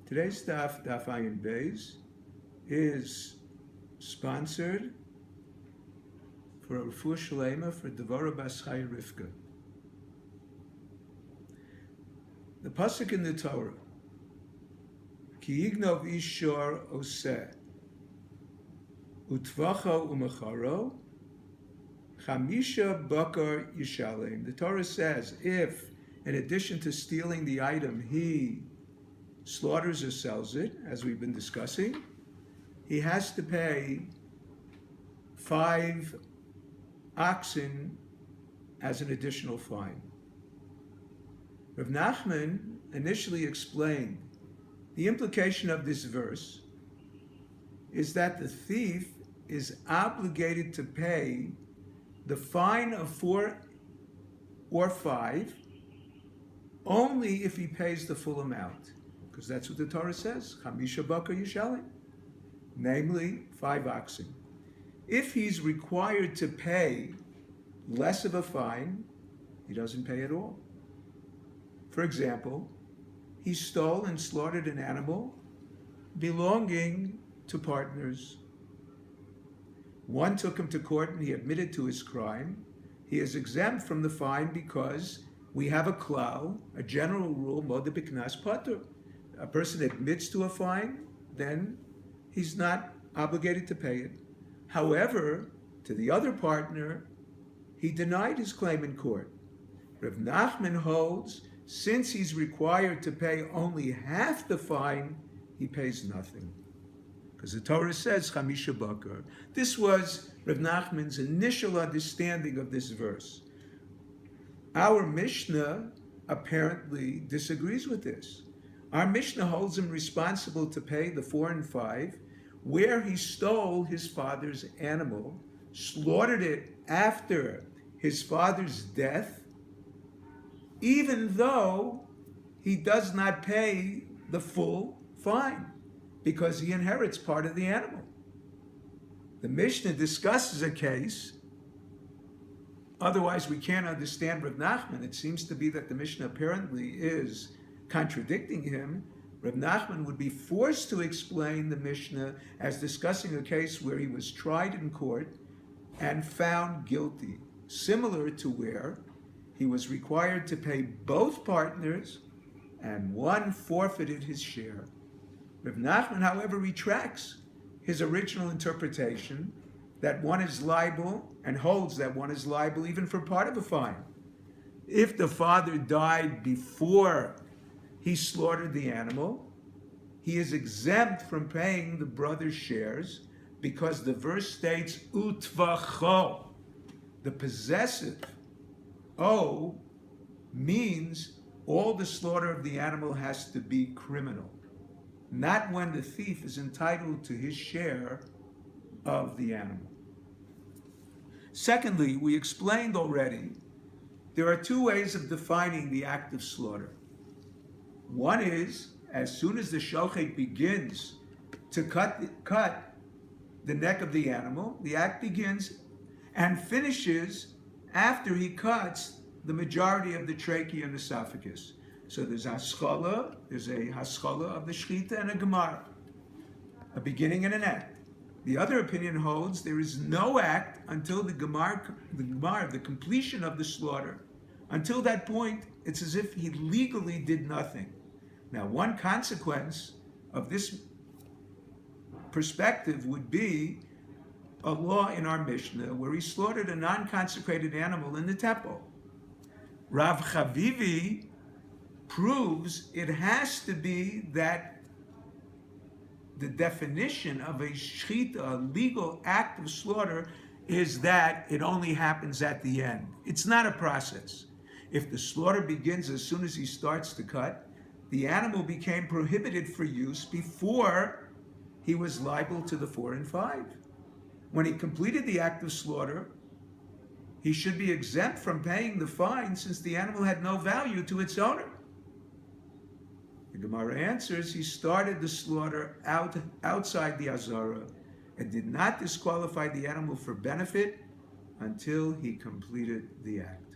Today's daf, Daf Ayin Beis, is sponsored for a refuah shlema for Devara Bas Chai Rivka. The pasuk in the Torah, Ki yignov ishor oseh, utvacho umacharo, chamisha bakar yishalem. The Torah says, if, in addition to stealing the item, he slaughters or sells it, as we've been discussing, he has to pay 5 oxen as an additional fine. Rav Nachman initially explained the implication of this verse is that the thief is obligated to pay the fine of 4 or 5 only if he pays the full amount. Because that's what the Torah says, Chamisha Bakar Yishalim, namely 5 oxen. If he's required to pay less of a fine, he doesn't pay at all. For example, he stole and slaughtered an animal belonging to partners. One took him to court and he admitted to his crime. He is exempt from the fine because we have a klal, a general rule, Moda B'Knas Patur. A person admits to a fine, then he's not obligated to pay it. However, to the other partner, he denied his claim in court. Rav Nachman holds, since he's required to pay only half the fine, he pays nothing. Because the Torah says, Chamisha Bakar. This was Rav Nachman's initial understanding of this verse. Our Mishnah apparently disagrees with this. Our Mishnah holds him responsible to pay the 4 and 5 where he stole his father's animal, slaughtered it after his father's death, even though he does not pay the full fine because he inherits part of the animal. The Mishnah discusses a case, otherwise we can't understand Rav Nachman. It seems to be that the Mishnah apparently is contradicting him. Rav Nachman would be forced to explain the Mishnah as discussing a case where he was tried in court and found guilty, similar to where he was required to pay both partners and one forfeited his share. Rav Nachman, however, retracts his original interpretation that one is liable and holds that one is liable even for part of a fine. If the father died before he slaughtered the animal, he is exempt from paying the brother's shares because the verse states, utvacho. The possessive, o, means all the slaughter of the animal has to be criminal, not when the thief is entitled to his share of the animal. Secondly, we explained already, there are 2 ways of defining the act of slaughter. One is, as soon as the shochet begins to cut the neck of the animal, the act begins and finishes after he cuts the majority of the trachea and esophagus. So there's a haschala of the shchita and a gemara, a beginning and an end. The other opinion holds there is no act until the completion of the slaughter. Until that point, it's as if he legally did nothing. Now, one consequence of this perspective would be a law in our Mishnah where he slaughtered a non-consecrated animal in the temple. Rav Chavivi proves it has to be that the definition of a shchita, a legal act of slaughter, is that it only happens at the end. It's not a process. If the slaughter begins as soon as he starts to cut, the animal became prohibited for use before he was liable to the 4 and 5. When he completed the act of slaughter, he should be exempt from paying the fine since the animal had no value to its owner. The Gemara answers he started the slaughter outside the Azara and did not disqualify the animal for benefit until he completed the act.